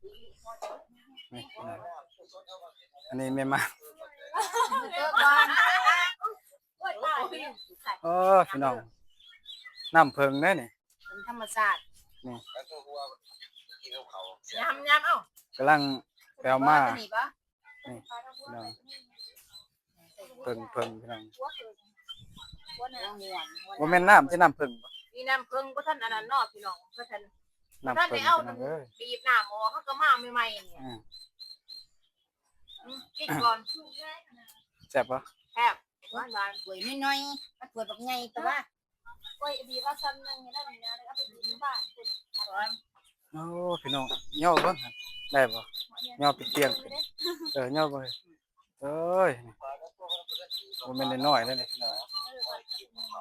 นี่อันนี้แม่มาโอ้พี่น้องน้ำเพิงเด้นี่เป็นธรรมชาตินี่ยำเอ้ากำลังแปลมานี่ปะนี่พี่น้องเพิงพี่น้องบ่แม่นน้ำที่น้ำเพิงบ่มีน้ำเพิ่งก็ท่านอันนั้นนอกพี่น้องก็ท่านน้ำท่าน เพิงได้เอา พี่น้องเอ้ย บีบน้ำออกเขาก็มาใหม่ๆเนี่ยกินก่อนแซ่บบ่ แคบหวานๆสวยน้อยๆถ้าสวยแบบไงแต่ว่าโอ้ยบีบว่าซ้ำนึงนี่ได้ไหมนะแล้วเอาไปบีบบ้านโอ้พี่น้องย่อเบิ่งได้บ่ย่อเป็นเตียงย่อบ่เอ้ยบ่แม่นน้อยๆเลยนี่พี่น้อง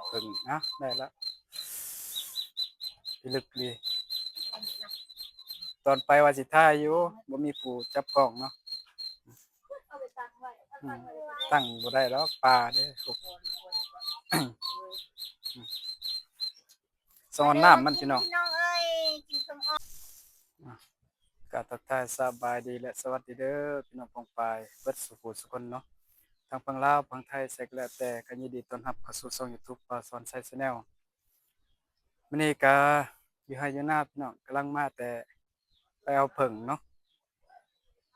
เพิงนะได้แล้วพิลึกดีตอนไปว่าสิถ่ายอยู่บ่มีผู้จับกล้องเนาะตั้งบ่ได้แล้วปลาเด้อสอนน้ำมันพี่น้องเอ้ยกินส้มอ่อนก็ทักทายสบายดีและสวัสดีเด้อพี่น้องปองปายเบิดสุขสุคนเนาะทั้งฝั่งลาวฝั่งไทยแซกแล้วแต่ก็ยินดีต้อนรับเข้าสู่ช่อง YouTube ปาสอนไซแนลมื้อนี้ก็อยู่ให้อยู่หน้าพี่น้องกำลังมาแต่ไปเอาผึ่งเนาะ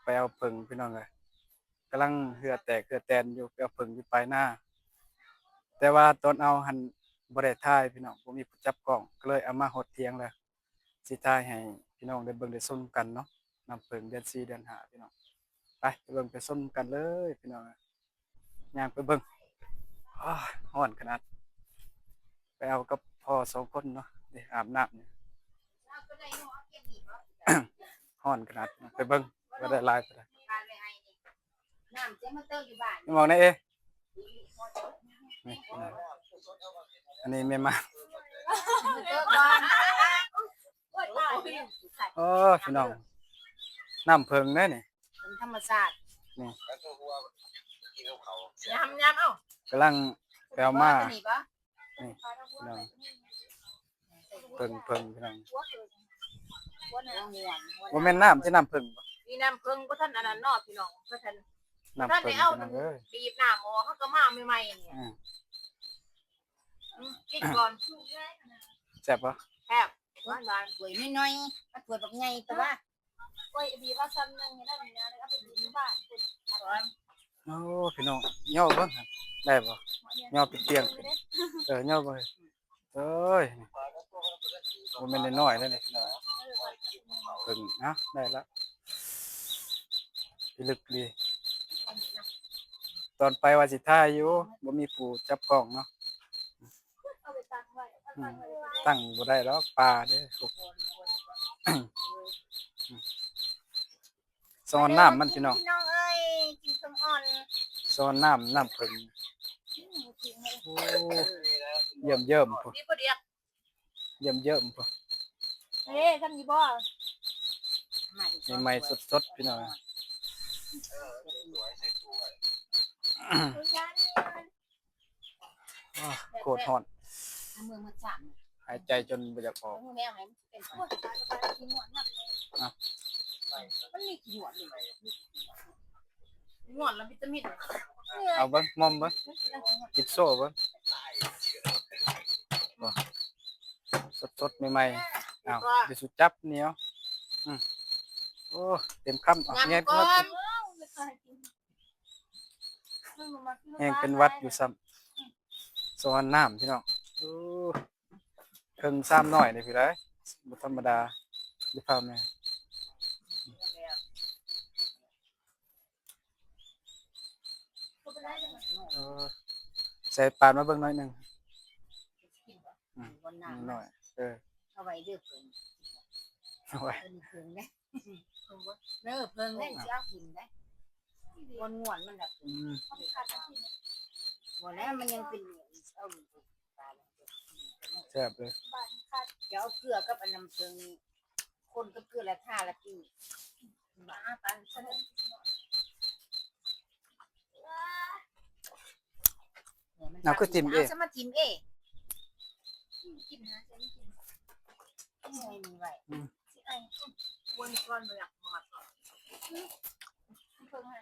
ไปเอาผึ่งพี่น้องเอ้ยกำลังเหือแตกเหือแตนอยู่ไปเอาผึ่งอยู่ปลายหน้าแต่ว่าตอนเอาหันบ่ได้ถ่ายพี่น้องบ่มีผู้จับกล้องก็เลยเอามาฮอดเที่ยงแล้วสิถ่ายให้พี่น้องได้เบิ่งได้ชมกันเนาะน้ำผึ้งเดือน4เดือน5พี่น้องไปเบิ่งไปชมกันเลยพี่น้องย่างไปเบิ่งร้อนขนาดไปเอากับพ่อ2คนเนาะได้อาบน้ำเนี่ยร้อนขนาดไปเบิ่งว่าได้หลายปานใดน้ำจะมาเติมอยู่บ้านนี่มองได้นี่อันนี้แม่มาโอ้พี่น้องน้ำเพิงเด้นี่เป็นธรรมชาตินี่ยำเอ้ากำลังแปลมานี่ปะนี่พี่น้องเพิงพี่น้องบ่แม่นน้ำที่น้ำเพิงบ่มีน้ำเพิ่งก็ท่านอันนั้นนอกพี่น้องก็ท่านน้ำท่าน เพิงได้เอา พี่น้องเอ้ยบีบน้ำออกเขาก็มาใหม่ๆเนี่ยกินก่อนแซ่บบ่แคบหวานๆสวยน้อยๆถ้าสวยแบบไงแต่ว่าโอ้ยบีบว่าซ้ำนึงนี่ได้ไหมนะแล้วเอาไปบีบบ้านโอ้พี่น้องย่อเบิ่งได้บ่ย่อเป็นเตียงย่อบ่เอ้ยบ่แม่นน้อยๆเลยนี่พี่น้องเพิ่งนะได้แล้วพิลึกดีตอนไปว่าสิถ่ายอยู่บ่มีผู้จับกล้องเนาะตั้งบ่ได้แล้วปลาเด้อสอนน้ำมันพี่น้องเอ้ยกินส้มอ่อนสอนน้ำเพิ่งโอ้เยิ่มพุ่นเยิ่มพุ่นเฮ้ยทำยี่บ่ใหม่สดพี่น้องโคตรร้อนมือจับหายใจจนบ่อยากออกแมวไหนเป็นตัวขี้หนวดมากเลยมันมีขี้หนวดเลยหนวดแล้ววิตามินเอาเบิ่งมอมเบิ่งกินโซ่เบิ่งสดใหม่ๆอ้าวเดี๋ยวสุจับเหนียวโอ้เต็มคำแห้งเป็นวัดอยู่ซ้ำสอนน้ำพี่น้องโอ้เพิ่งซ้ำหน่อยนี่พี่ไรบ่ธรรมดาดิพาแม่ใส่ปานมาเบิ่งหน่อยหนึ่งหน่อยเอาไว้เด้อเพิ่งเอาไว้เพิ่งได้เด้อเพิ่งได้เจ้ากินได้วนงวนมันแบบบ่แล้วมันยังเป็นเหนียวแซ่บเลยเดี๋ยวเกลือกับอันน้ำเพิ่งคนกับเกลือละท่าละกี่มาปันซะเอาคือจิ้มเองจะมาจิ้มเองจิ้มนะจะไม่จิ้มไม่มีไว้ วนก้อนเลยมาก่อนเพิ่งให้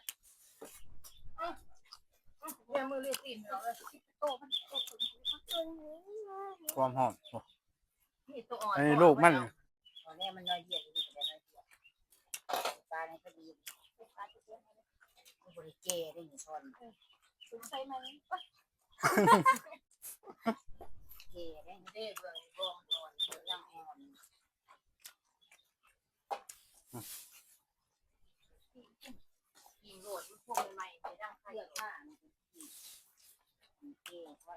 เนี่ยมือเรียกตีนเราเลยโตมันโตเพิ่ง ความหอมโอ้ นี่ตัวอ่อน อันนี้ลูกมัน ตอนนี้มันน้อยเย็นอยู่แต่น้อยเย็นปลาในคดีปลาตัวเล็กมันบริเกได้ยินชนถึงใส่มันเกได้เด้เบิ่งบ่มอ่อนยังอ่อนกินโหลดพวกใหม่ๆไปดังเลือกผ้าเกไว้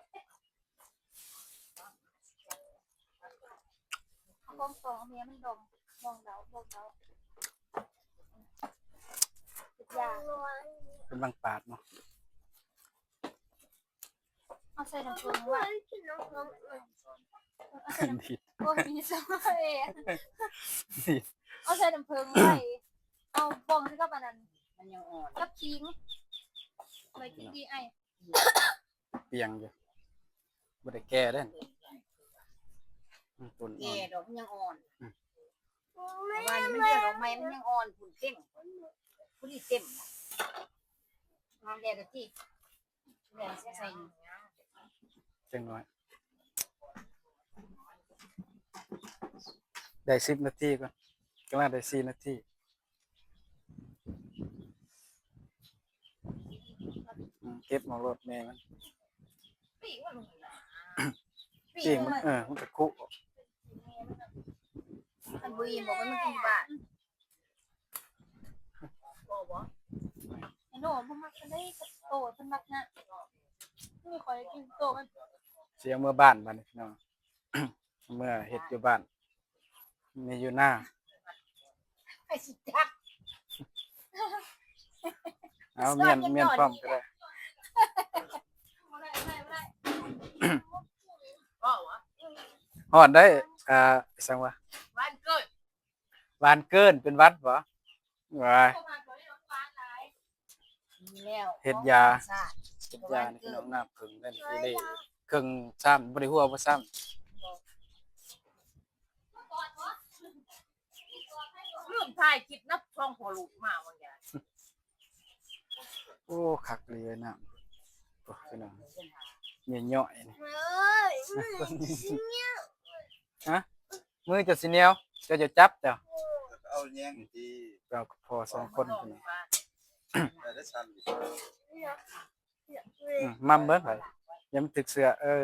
บองสองเมียมันดมบองเดาติดยา เป็นบางปาดเนาะ เอาใส่น้ำผึ้งว่ะ ดีด โอ้ยมีสมัย ดีด เอาใส่น้ำผึ้งไว้เอาบองให้กับอันนั้น มันยังอ่อน กับขิงไว้กินดีไอ้ เปียงอยู่บ่ได้แก่เด้อต้นอ่ แก่ อน ดอกมันยังอ่อนว่านี่มันเดือดออกใหม่มันยังอ่อนผุนเต็มผู้ที่เต็มงานแดดที่แดดใส่ จังน้อยได้10นาทีก่อนกำลังได้4นาทีเก็บมารถแม่มัน ปีกมัน จริงมันมันจะคุ อันบุยบอกว่ามันกินบ้านบอกว่า ไอ้โน่บ่มักกันได้โตสมักนะไม่ค่อยกินโตมัน เสียเมื่อบ้านบัดนี้พี่น้อง เมื่อเฮ็ดอยู่บ้านมีอยู่หน้า ไอ้สิจัก เอาเมียนพร้อมก็ได้ บอกว่า ฮอดได้สังว่า วันเกิด หวานเกินเป็นหวัดบ่ว้าย แล้ว เฮ็ดยานี่พี่น้องน้ำผึ้งนั่นอีเล่ครึ่งซ้ำบ่ได้หัวบ่ซ้ำ เรื่องถ่ายคลิปนับช่องพอลูกมาบางอย่าง โอ้คักเลยน้ำโอ้พี่น้องเหย่อยๆนี่ฮะมือจะสิเหนียวจะจับจ้ะ เอาแย่งที่ เราพอสองคนพี่น้อง แต่ได้ชัน มัมเบิ่งไปยังตึกเสือโอ้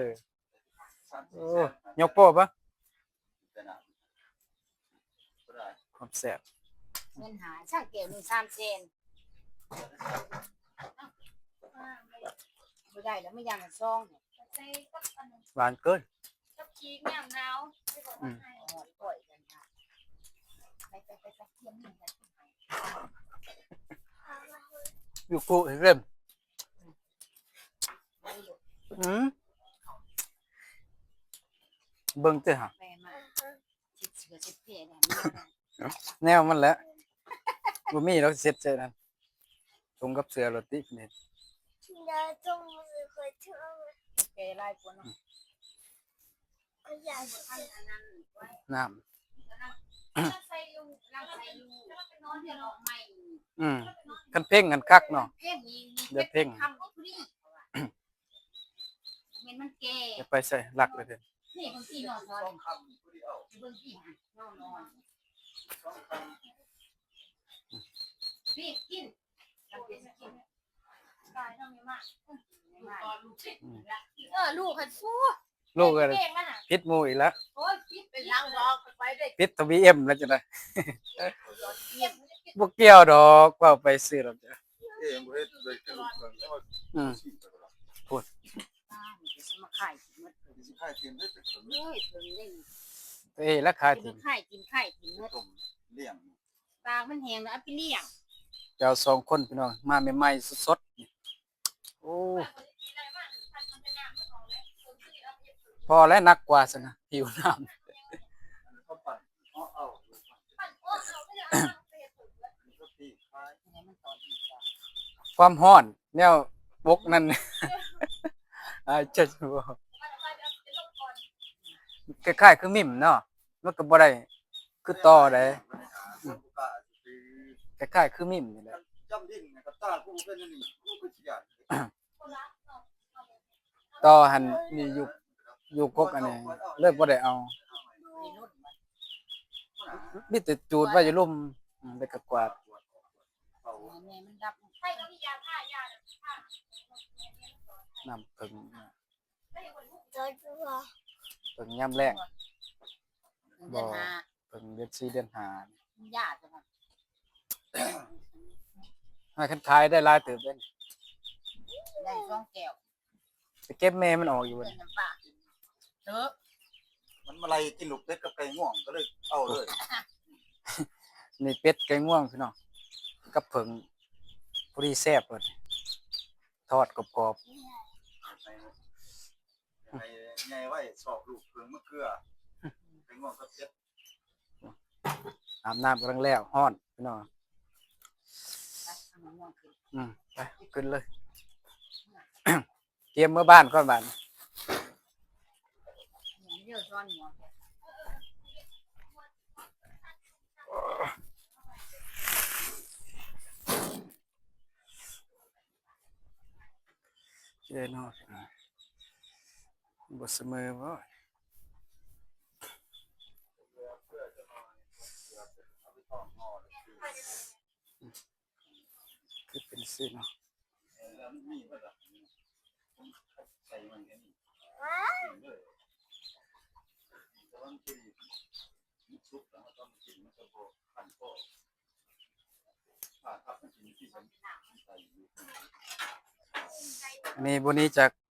ยกโป้บ่ เป็นอ่ะก็ได้ ความแซ่บ เงินหาช่างเกี่ยว1-3 เซนไม่ได้แล้วไม่ยังซองเนี่ย ใส่กับอันนั้น หวานเกิน กับขิงยามหนาวไปบอกว่าให้ อ่อนปล่อยกันค่ะไปเทียมหนึ่งกัน อยู่กูเริ่มเบิ่งเด้อฮะ แม่มาชิดเสือชิดเพลเนี่ย แนวมันแหละบ่มีเราเสร็จใจนั้นตรงกับเสือรถติเพิ่นเฮ็ด แกไล่คน น้ำ ใส่อยู่ ร่างใส่อยู่นอนเดี๋ยวใหม่ คันเพ่งกันคักเนาะ เพ่งนี้ เดี๋ยวเพ่ง ทำก็พอดีเห็นมันแก่ อย่าไปใส่หลักเลยเด้อ นี่บางทีนอนนอน ต้องคำผู้เดียว บางทีนอนนอน ต้องค รีบกินจำเป็นกิน ตายน้องมีมาก ตอนลูกเสร็จแล้ว ลูกหันฟู ลูกก็ เก่งมันอ่ะ พิษหมู่อีกแล้ว โอ้ยคิด เป็นล้างรอกไปได้ พิษทวีเอ็มแล้วจังได๋ เยี่ยม บ่เกี่ยวดอกเว้าไปซื้อดอกจ้ะ ำเองเฮ็ดเลยกระดูกเพิ่งแล้ว อืม ฉีดไปแล้ว บ้านจะมาขายกินหมด สิค่ายเทียนได้เป็นผล เฮ้ยเพิ่งเล่น ราคา กิ ที่ นไข่กินไข่กินหมด ต้มเลี้ยง ปลามันแห้งแล้วเอาไปเลี้ยง เจ้าสองคนพี่น้องมาใหม่ๆสดๆนี่โอ้พอแล้วหนักกว่าซะนะผิวน้ำ เขาปั่นเอา ปั่นโอ้เอาไม่ได้เอาไปถูกแล้ว ก็ตีคล้าย ยังไงมันต่อดีกว่า ความร้อนแนวบกนั่น จะบ่ มันไปเอาไปลงก่อน คล้ายๆคือมิ่มเนาะมันก็บ่ได้คือต่อได้ มันหา คล้ายๆคือมิมนี่แหละ จำดิ้นกับตากูเป็นอันนี้กูก็สิยาน ต่อหันนี่อยู่กกอันนี้เลยบ่ได้เอา มีรุ่นมัน มีแต่จูดไว้อยู่ลุ่มแล้วก็กวาด แม่มันดับไฟก็มียาฆ่ายา น้ำผึ้ง เจอตัว ผึ้งยามแรง เดือนห้า ผึ้งเดือน4เดือน5 ยาจัง ให้คันขายได้หลายเติบเด้ ได้ช่องแก้ว ไปเก็บแม่มันออกอยู่ เดื เว้ อย นน้ำปลาเถอะ มันมาไล่กินลูกเป็ดกับไก่ง่วงก็เลยเอาเลย นี่เป็ดไก่ง่วงพี่น้องกับผึ้งพอดีแซ่บเบิดทอดกรอบ ไงไว้สอบลูกเพิ่งมะเขือไก่ง่วงกับเป็ด ๆอาบน้ำกำลังแล้วฮ้อนพี่น้อง ไปทำม่วงขึ้น ไปขึ้นเลย เตรียมเมื่อบ้านก่อนบ้าน นี่เรียกช้อนหัว เจ้เนาะบ่เสมอบ่คือเป็นสิเนาะ มีบ่ล่ะใส่มันแค่นี้เลยแต่ว่ามันกินมันสุกแล้วมันต้องกินมันก็บ่คันคอถ้ามันกินที่มันใส่อยู่ นี่บ่นี้จาก